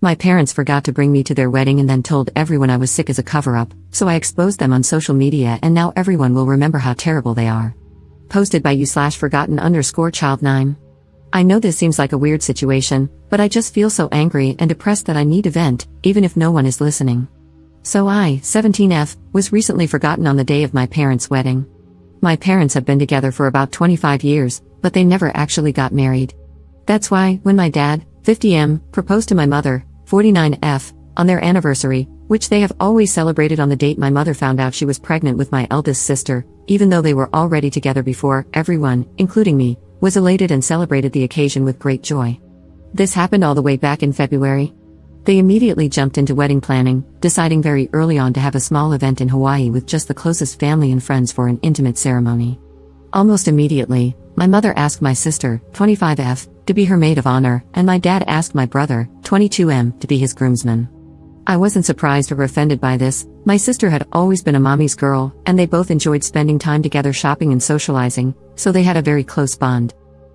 My parents forgot to bring me to their wedding and then told everyone I was sick as a cover-up, so I exposed them on social media and now everyone will remember how terrible they are. Posted by you/forgotten_child9. I know this seems like a weird situation, but I just feel so angry and depressed that I need to vent, even if no one is listening. So I, 17F, was recently forgotten on the day of my parents' wedding. My parents have been together for about 25 years, but they never actually got married. That's why, when my dad, 50M, proposed to my mother, 49F, on their anniversary, which they have always celebrated on the date my mother found out she was pregnant with my eldest sister, even though they were already together before, everyone, including me, was elated and celebrated the occasion with great joy. This happened all the way back in February. They immediately jumped into wedding planning, deciding very early on to have a small event in Hawaii with just the closest family and friends for an intimate ceremony. Almost immediately, my mother asked my sister, 25F, to be her maid of honor, and my dad asked my brother, 22M, to be his groomsman. I wasn't surprised or offended by this. My sister had always been a mommy's girl, and they both enjoyed spending time together shopping and socializing, so they had a very close bond.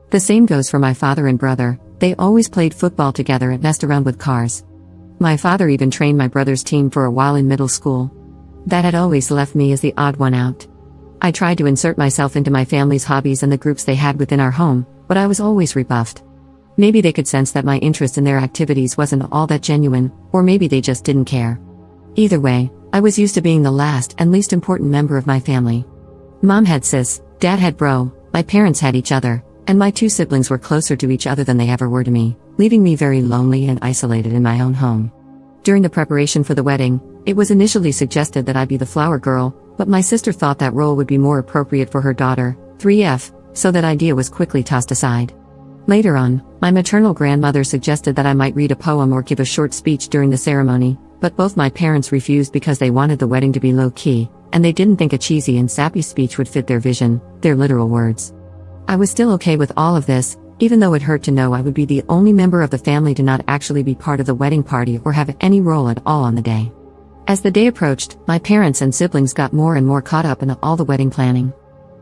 The same goes for my father and brother. They always played football together and messed around with cars. My father even trained my brother's team for a while in middle school. That had always left me as the odd one out. I tried to insert myself into my family's hobbies and the groups they had within our home, but I was always rebuffed. Maybe they could sense that my interest in their activities wasn't all that genuine, or maybe they just didn't care. Either way, I was used to being the last and least important member of my family. Mom had sis, dad had bro, my parents had each other, and my two siblings were closer to each other than they ever were to me, leaving me very lonely and isolated in my own home. During the preparation for the wedding, it was initially suggested that I be the flower girl, but my sister thought that role would be more appropriate for her daughter, 3F, so that idea was quickly tossed aside. Later on, my maternal grandmother suggested that I might read a poem or give a short speech during the ceremony, but both my parents refused because they wanted the wedding to be low-key, and they didn't think a cheesy and sappy speech would fit their vision, their literal words. I was still okay with all of this, even though it hurt to know I would be the only member of the family to not actually be part of the wedding party or have any role at all on the day. As the day approached, my parents and siblings got more and more caught up in all the wedding planning.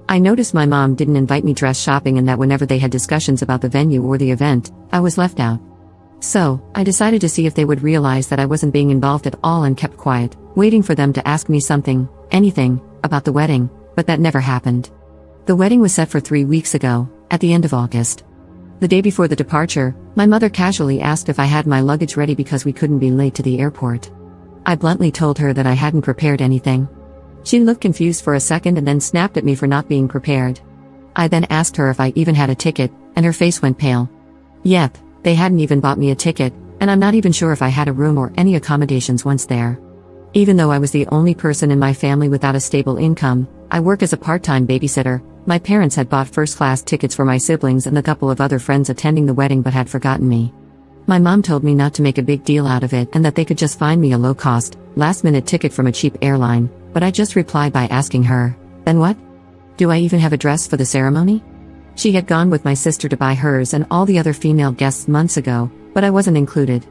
I noticed my mom didn't invite me dress shopping and that whenever they had discussions about the venue or the event, I was left out. So, I decided to see if they would realize that I wasn't being involved at all and kept quiet, waiting for them to ask me something, anything, about the wedding, but that never happened. The wedding was set for 3 weeks ago, at the end of August. The day before the departure, my mother casually asked if I had my luggage ready because we couldn't be late to the airport. I bluntly told her that I hadn't prepared anything. She looked confused for a second and then snapped at me for not being prepared. I then asked her if I even had a ticket, and her face went pale. Yep, they hadn't even bought me a ticket, and I'm not even sure if I had a room or any accommodations once there. Even though I was the only person in my family without a stable income, I work as a part-time babysitter. My parents had bought first-class tickets for my siblings and a couple of other friends attending the wedding but had forgotten me. My mom told me not to make a big deal out of it and that they could just find me a low-cost, last-minute ticket from a cheap airline, but I just replied by asking her, "Then what? Do I even have a dress for the ceremony?" She had gone with my sister to buy hers and all the other female guests months ago, but I wasn't included.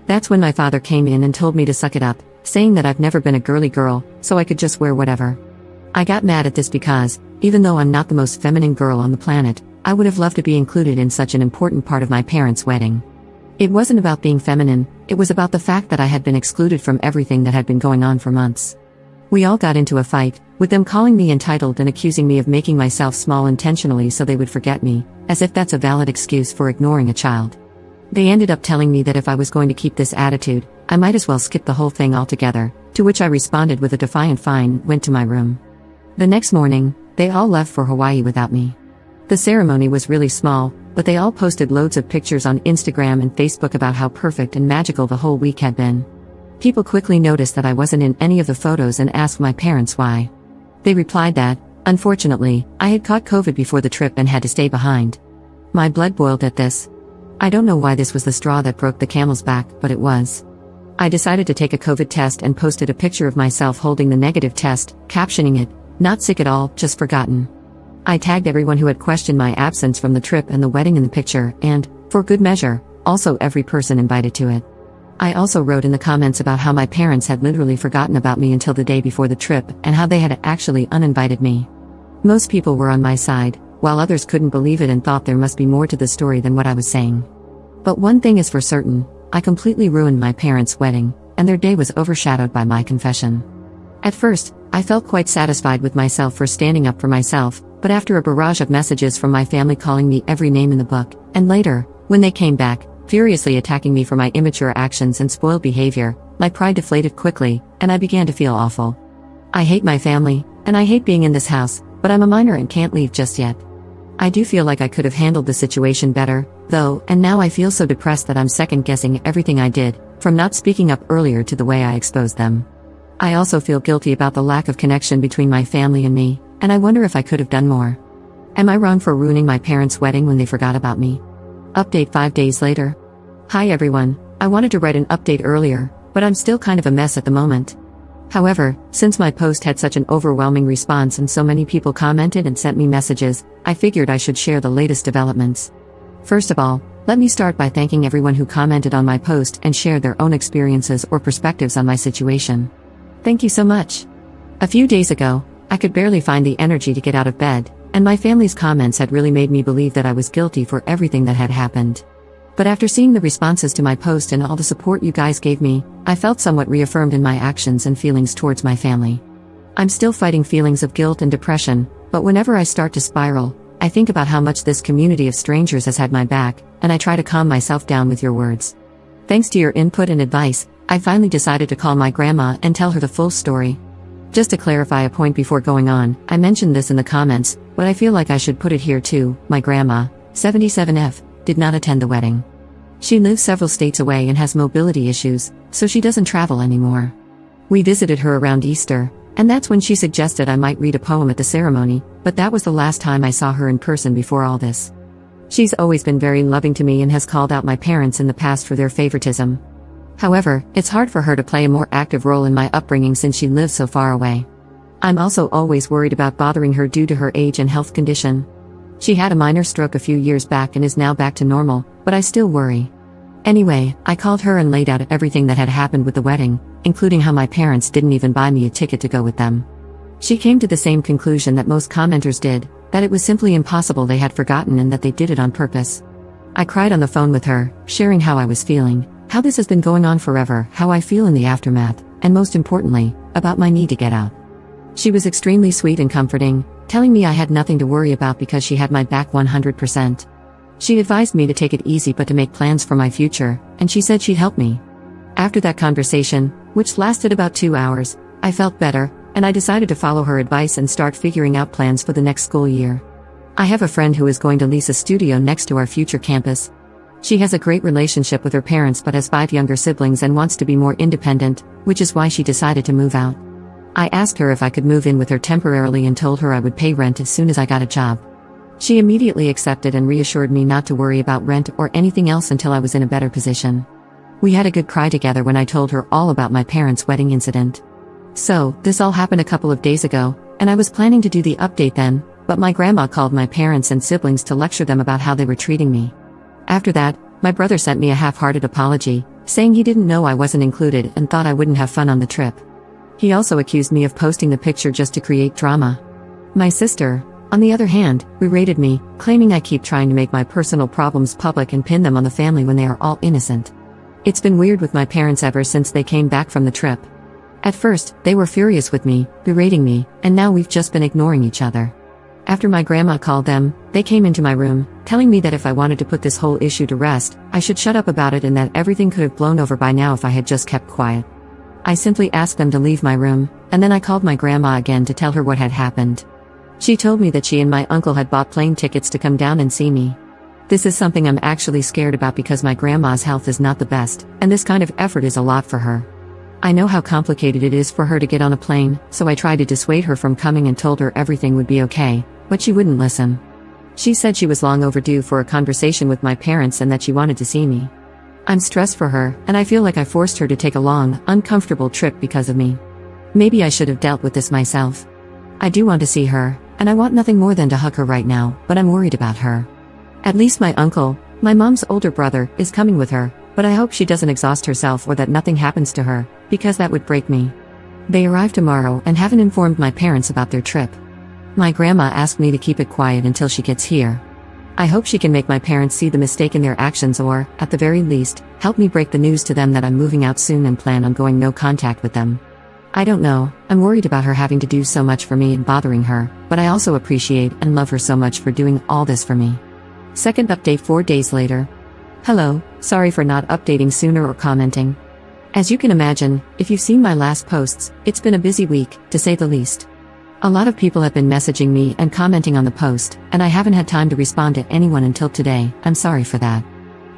That's when my father came in and told me to suck it up, saying that I've never been a girly girl, so I could just wear whatever. I got mad at this because, even though I'm not the most feminine girl on the planet, I would have loved to be included in such an important part of my parents' wedding. It wasn't about being feminine, it was about the fact that I had been excluded from everything that had been going on for months. We all got into a fight, with them calling me entitled and accusing me of making myself small intentionally so they would forget me, as if that's a valid excuse for ignoring a child. They ended up telling me that if I was going to keep this attitude, I might as well skip the whole thing altogether, to which I responded with a defiant fine, went to my room. The next morning, they all left for Hawaii without me. The ceremony was really small, but they all posted loads of pictures on Instagram and Facebook about how perfect and magical the whole week had been. People quickly noticed that I wasn't in any of the photos and asked my parents why. They replied that, unfortunately, I had caught COVID before the trip and had to stay behind. My blood boiled at this. I don't know why this was the straw that broke the camel's back, but it was. I decided to take a COVID test and posted a picture of myself holding the negative test, captioning it, "Not sick at all, just forgotten." I tagged everyone who had questioned my absence from the trip and the wedding in the picture, and, for good measure, also every person invited to it. I also wrote in the comments about how my parents had literally forgotten about me until the day before the trip and how they had actually uninvited me. Most people were on my side, while others couldn't believe it and thought there must be more to the story than what I was saying. But one thing is for certain, I completely ruined my parents' wedding, and their day was overshadowed by my confession. At first, I felt quite satisfied with myself for standing up for myself, but after a barrage of messages from my family calling me every name in the book, and later, when they came back, furiously attacking me for my immature actions and spoiled behavior, my pride deflated quickly, and I began to feel awful. I hate my family, and I hate being in this house, but I'm a minor and can't leave just yet. I do feel like I could have handled the situation better, though, and now I feel so depressed that I'm second-guessing everything I did, from not speaking up earlier to the way I exposed them. I also feel guilty about the lack of connection between my family and me, and I wonder if I could have done more. Am I wrong for ruining my parents' wedding when they forgot about me? Update 5 days later. Hi everyone, I wanted to write an update earlier, but I'm still kind of a mess at the moment. However, since my post had such an overwhelming response and so many people commented and sent me messages, I figured I should share the latest developments. First of all, let me start by thanking everyone who commented on my post and shared their own experiences or perspectives on my situation. Thank you so much. A few days ago, I could barely find the energy to get out of bed, and my family's comments had really made me believe that I was guilty for everything that had happened. But after seeing the responses to my post and all the support you guys gave me, I felt somewhat reaffirmed in my actions and feelings towards my family. I'm still fighting feelings of guilt and depression, but whenever I start to spiral, I think about how much this community of strangers has had my back, and I try to calm myself down with your words. Thanks to your input and advice, I finally decided to call my grandma and tell her the full story. Just to clarify a point before going on, I mentioned this in the comments, but I feel like I should put it here too. My grandma, 77F, did not attend the wedding. She lives several states away and has mobility issues, so she doesn't travel anymore. We visited her around Easter, and that's when she suggested I might read a poem at the ceremony, but that was the last time I saw her in person before all this. She's always been very loving to me and has called out my parents in the past for their favoritism. However, it's hard for her to play a more active role in my upbringing since she lives so far away. I'm also always worried about bothering her due to her age and health condition. She had a minor stroke a few years back and is now back to normal, but I still worry. Anyway, I called her and laid out everything that had happened with the wedding, including how my parents didn't even buy me a ticket to go with them. She came to the same conclusion that most commenters did, that it was simply impossible they had forgotten and that they did it on purpose. I cried on the phone with her, sharing how I was feeling, how this has been going on forever, how I feel in the aftermath, and most importantly, about my need to get out. She was extremely sweet and comforting, telling me I had nothing to worry about because she had my back 100%. She advised me to take it easy but to make plans for my future, and she said she'd help me. After that conversation, which lasted about 2 hours, I felt better, and I decided to follow her advice and start figuring out plans for the next school year. I have a friend who is going to lease a studio next to our future campus. She has a great relationship with her parents but has 5 younger siblings and wants to be more independent, which is why she decided to move out. I asked her if I could move in with her temporarily and told her I would pay rent as soon as I got a job. She immediately accepted and reassured me not to worry about rent or anything else until I was in a better position. We had a good cry together when I told her all about my parents' wedding incident. So, this all happened a couple of days ago, and I was planning to do the update then, but my grandma called my parents and siblings to lecture them about how they were treating me. After that, my brother sent me a half-hearted apology, saying he didn't know I wasn't included and thought I wouldn't have fun on the trip. He also accused me of posting the picture just to create drama. My sister, on the other hand, berated me, claiming I keep trying to make my personal problems public and pin them on the family when they are all innocent. It's been weird with my parents ever since they came back from the trip. At first, they were furious with me, berating me, and now we've just been ignoring each other. After my grandma called them, they came into my room, telling me that if I wanted to put this whole issue to rest, I should shut up about it and that everything could have blown over by now if I had just kept quiet. I simply asked them to leave my room, and then I called my grandma again to tell her what had happened. She told me that she and my uncle had bought plane tickets to come down and see me. This is something I'm actually scared about because my grandma's health is not the best, and this kind of effort is a lot for her. I know how complicated it is for her to get on a plane, so I tried to dissuade her from coming and told her everything would be okay, but she wouldn't listen. She said she was long overdue for a conversation with my parents and that she wanted to see me. I'm stressed for her, and I feel like I forced her to take a long, uncomfortable trip because of me. Maybe I should have dealt with this myself. I do want to see her, and I want nothing more than to hug her right now, but I'm worried about her. At least my uncle, my mom's older brother, is coming with her, but I hope she doesn't exhaust herself or that nothing happens to her, because that would break me. They arrive tomorrow and haven't informed my parents about their trip. My grandma asked me to keep it quiet until she gets here. I hope she can make my parents see the mistake in their actions or, at the very least, help me break the news to them that I'm moving out soon and plan on going no contact with them. I don't know, I'm worried about her having to do so much for me and bothering her, but I also appreciate and love her so much for doing all this for me. Second update 4 days later. Hello, sorry for not updating sooner or commenting. As you can imagine, if you've seen my last posts, it's been a busy week, to say the least. A lot of people have been messaging me and commenting on the post, and I haven't had time to respond to anyone until today. I'm sorry for that.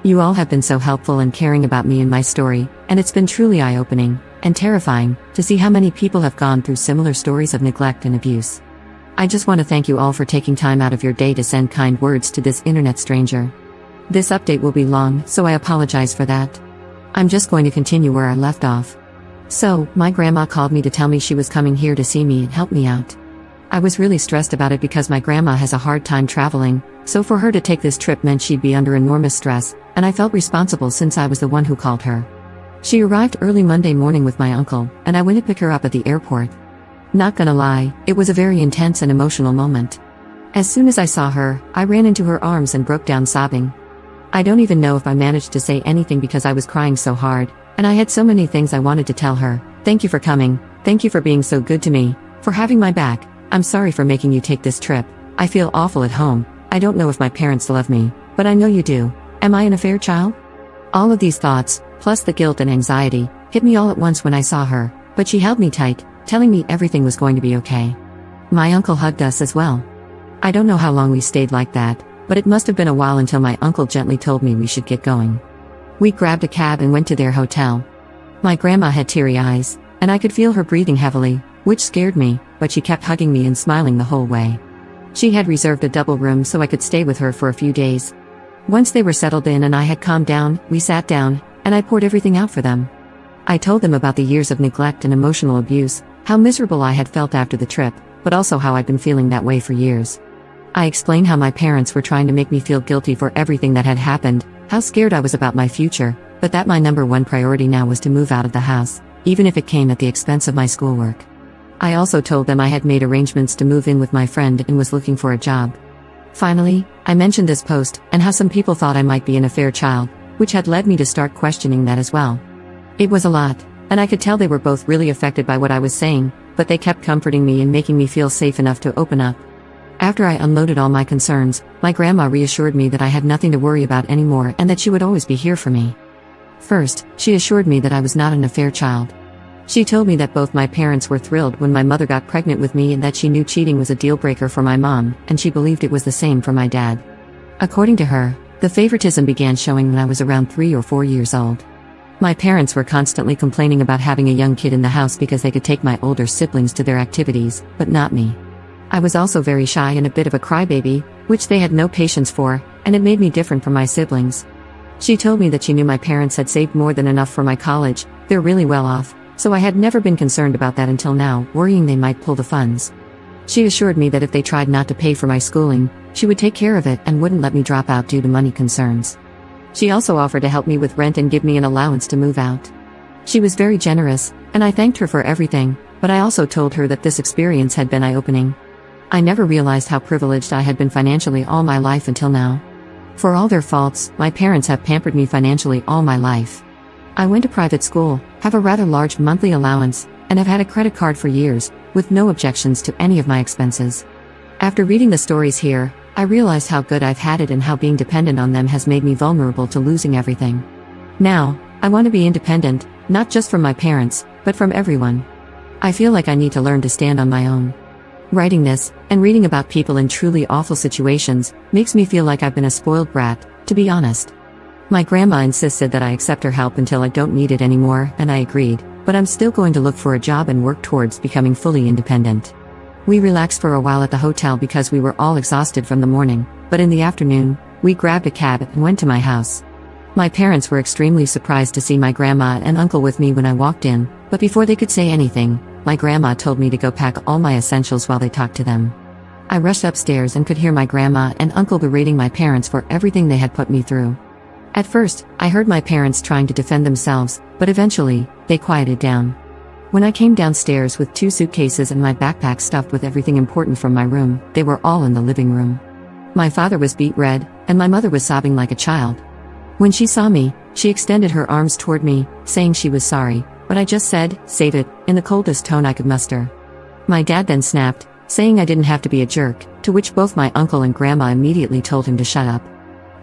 You all have been so helpful and caring about me and my story, and it's been truly eye-opening and terrifying to see how many people have gone through similar stories of neglect and abuse. I just want to thank you all for taking time out of your day to send kind words to this internet stranger. This update will be long, so I apologize for that. I'm just going to continue where I left off. So, my grandma called me to tell me she was coming here to see me and help me out. I was really stressed about it because my grandma has a hard time traveling, so for her to take this trip meant she'd be under enormous stress, and I felt responsible since I was the one who called her. She arrived early Monday morning with my uncle, and I went to pick her up at the airport. Not gonna lie, it was a very intense and emotional moment. As soon as I saw her, I ran into her arms and broke down sobbing. I don't even know if I managed to say anything because I was crying so hard, and I had so many things I wanted to tell her. Thank you for coming, thank you for being so good to me, for having my back. I'm sorry for making you take this trip. I feel awful at home. I don't know if my parents love me, but I know you do. Am I an affair child? All of these thoughts, plus the guilt and anxiety, hit me all at once when I saw her, but she held me tight, telling me everything was going to be okay. My uncle hugged us as well. I don't know how long we stayed like that, but it must have been a while until my uncle gently told me we should get going. We grabbed a cab and went to their hotel. My grandma had teary eyes, and I could feel her breathing heavily, which scared me, but she kept hugging me and smiling the whole way. She had reserved a double room so I could stay with her for a few days. Once they were settled in and I had calmed down, we sat down, and I poured everything out for them. I told them about the years of neglect and emotional abuse, how miserable I had felt after the trip, but also how I'd been feeling that way for years. I explained how my parents were trying to make me feel guilty for everything that had happened, how scared I was about my future, but that my number one priority now was to move out of the house, even if it came at the expense of my schoolwork. I also told them I had made arrangements to move in with my friend and was looking for a job. Finally, I mentioned this post and how some people thought I might be an affair child, which had led me to start questioning that as well. It was a lot, and I could tell they were both really affected by what I was saying, but they kept comforting me and making me feel safe enough to open up. After I unloaded all my concerns, my grandma reassured me that I had nothing to worry about anymore and that she would always be here for me. First, she assured me that I was not an affair child. She told me that both my parents were thrilled when my mother got pregnant with me and that she knew cheating was a deal breaker for my mom, and she believed it was the same for my dad. According to her, the favoritism began showing when I was around 3 or 4 years old. My parents were constantly complaining about having a young kid in the house because they could take my older siblings to their activities, but not me. I was also very shy and a bit of a crybaby, which they had no patience for, and it made me different from my siblings. She told me that she knew my parents had saved more than enough for my college, they're really well off, so I had never been concerned about that until now, worrying they might pull the funds. She assured me that if they tried not to pay for my schooling, she would take care of it and wouldn't let me drop out due to money concerns. She also offered to help me with rent and give me an allowance to move out. She was very generous, and I thanked her for everything, but I also told her that this experience had been eye-opening. I never realized how privileged I had been financially all my life until now. For all their faults, my parents have pampered me financially all my life. I went to private school, have a rather large monthly allowance, and have had a credit card for years, with no objections to any of my expenses. After reading the stories here, I realized how good I've had it and how being dependent on them has made me vulnerable to losing everything. Now, I want to be independent, not just from my parents, but from everyone. I feel like I need to learn to stand on my own. Writing this, and reading about people in truly awful situations, makes me feel like I've been a spoiled brat, to be honest. My grandma insisted that I accept her help until I don't need it anymore, and I agreed, but I'm still going to look for a job and work towards becoming fully independent. We relaxed for a while at the hotel because we were all exhausted from the morning, but in the afternoon, we grabbed a cab and went to my house. My parents were extremely surprised to see my grandma and uncle with me when I walked in, but before they could say anything, my grandma told me to go pack all my essentials while they talked to them. I rushed upstairs and could hear my grandma and uncle berating my parents for everything they had put me through. At first, I heard my parents trying to defend themselves, but eventually, they quieted down. When I came downstairs with 2 suitcases and my backpack stuffed with everything important from my room, they were all in the living room. My father was beet red, and my mother was sobbing like a child. When she saw me, she extended her arms toward me, saying she was sorry, but I just said, "Save it," in the coldest tone I could muster. My dad then snapped, saying I didn't have to be a jerk, to which both my uncle and grandma immediately told him to shut up.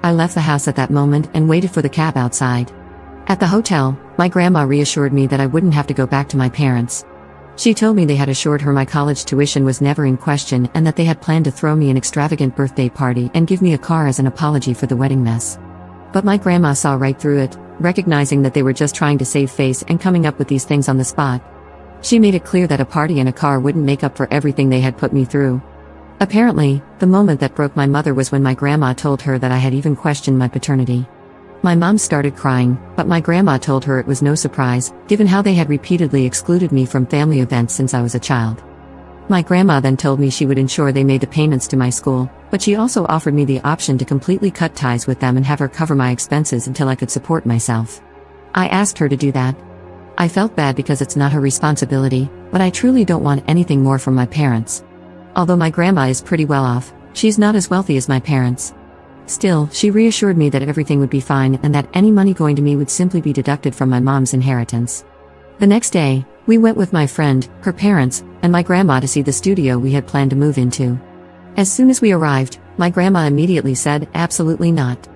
I left the house at that moment and waited for the cab outside. At the hotel, my grandma reassured me that I wouldn't have to go back to my parents. She told me they had assured her my college tuition was never in question and that they had planned to throw me an extravagant birthday party and give me a car as an apology for the wedding mess. But my grandma saw right through it, recognizing that they were just trying to save face and coming up with these things on the spot. She made it clear that a party and a car wouldn't make up for everything they had put me through. Apparently, the moment that broke my mother was when my grandma told her that I had even questioned my paternity. My mom started crying, but my grandma told her it was no surprise, given how they had repeatedly excluded me from family events since I was a child. My grandma then told me she would ensure they made the payments to my school, but she also offered me the option to completely cut ties with them and have her cover my expenses until I could support myself. I asked her to do that. I felt bad because it's not her responsibility, but I truly don't want anything more from my parents. Although my grandma is pretty well off, she's not as wealthy as my parents. Still, she reassured me that everything would be fine and that any money going to me would simply be deducted from my mom's inheritance. The next day, we went with my friend, her parents, and my grandma to see the studio we had planned to move into. As soon as we arrived, my grandma immediately said, "Absolutely not."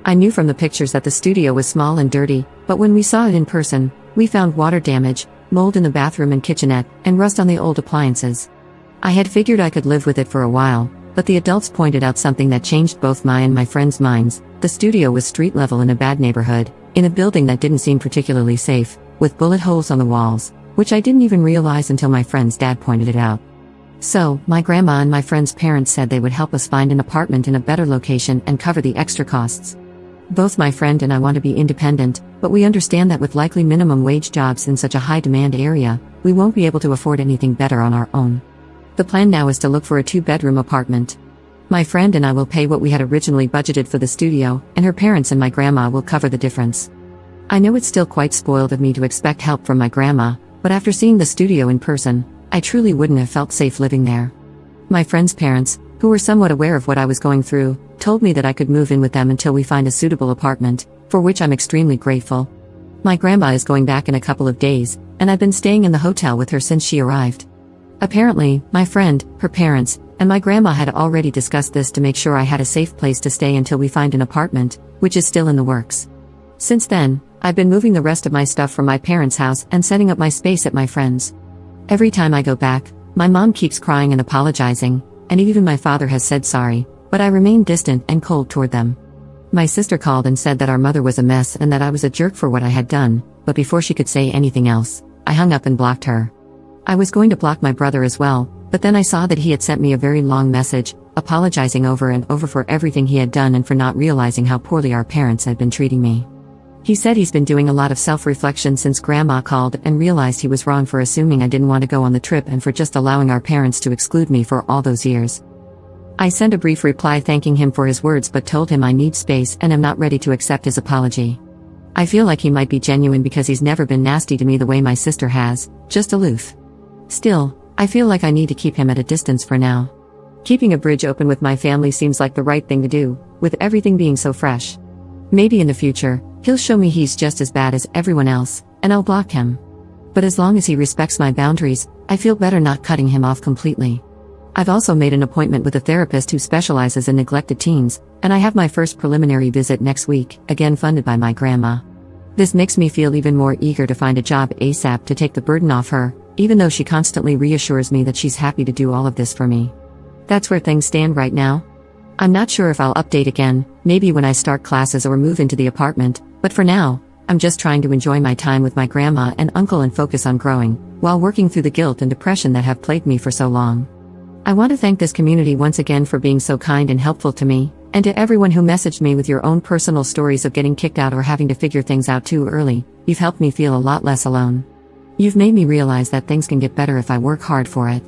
I knew from the pictures that the studio was small and dirty, but when we saw it in person, we found water damage, mold in the bathroom and kitchenette, and rust on the old appliances. I had figured I could live with it for a while, but the adults pointed out something that changed both my and my friends' minds. The studio was street level in a bad neighborhood, in a building that didn't seem particularly safe, with bullet holes on the walls, which I didn't even realize until my friend's dad pointed it out. So, my grandma and my friend's parents said they would help us find an apartment in a better location and cover the extra costs. Both my friend and I want to be independent, but we understand that with likely minimum wage jobs in such a high demand area, we won't be able to afford anything better on our own. The plan now is to look for a 2-bedroom apartment. My friend and I will pay what we had originally budgeted for the studio, and her parents and my grandma will cover the difference. I know it's still quite spoiled of me to expect help from my grandma, but after seeing the studio in person, I truly wouldn't have felt safe living there. My friend's parents, who were somewhat aware of what I was going through, told me that I could move in with them until we find a suitable apartment, for which I'm extremely grateful. My grandma is going back in a couple of days, and I've been staying in the hotel with her since she arrived. Apparently, my friend, her parents, and my grandma had already discussed this to make sure I had a safe place to stay until we find an apartment, which is still in the works. Since then, I've been moving the rest of my stuff from my parents' house and setting up my space at my friend's. Every time I go back, my mom keeps crying and apologizing, and even my father has said sorry, but I remain distant and cold toward them. My sister called and said that our mother was a mess and that I was a jerk for what I had done, but before she could say anything else, I hung up and blocked her. I was going to block my brother as well, but then I saw that he had sent me a very long message, apologizing over and over for everything he had done and for not realizing how poorly our parents had been treating me. He said he's been doing a lot of self-reflection since Grandma called and realized he was wrong for assuming I didn't want to go on the trip and for just allowing our parents to exclude me for all those years. I sent a brief reply thanking him for his words but told him I need space and am not ready to accept his apology. I feel like he might be genuine because he's never been nasty to me the way my sister has, just aloof. Still, I feel like I need to keep him at a distance for now. Keeping a bridge open with my family seems like the right thing to do, with everything being so fresh. Maybe in the future, he'll show me he's just as bad as everyone else, and I'll block him. But as long as he respects my boundaries, I feel better not cutting him off completely. I've also made an appointment with a therapist who specializes in neglected teens, and I have my first preliminary visit next week, again funded by my grandma. This makes me feel even more eager to find a job ASAP to take the burden off her, even though she constantly reassures me that she's happy to do all of this for me. That's where things stand right now. I'm not sure if I'll update again, maybe when I start classes or move into the apartment, but for now, I'm just trying to enjoy my time with my grandma and uncle and focus on growing, while working through the guilt and depression that have plagued me for so long. I want to thank this community once again for being so kind and helpful to me, and to everyone who messaged me with your own personal stories of getting kicked out or having to figure things out too early. You've helped me feel a lot less alone. You've made me realize that things can get better if I work hard for it.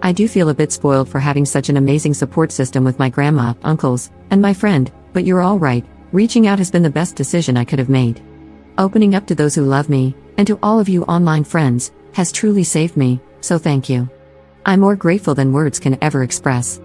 I do feel a bit spoiled for having such an amazing support system with my grandma, uncles, and my friend, but you're all right, reaching out has been the best decision I could have made. Opening up to those who love me, and to all of you online friends, has truly saved me, so thank you. I'm more grateful than words can ever express.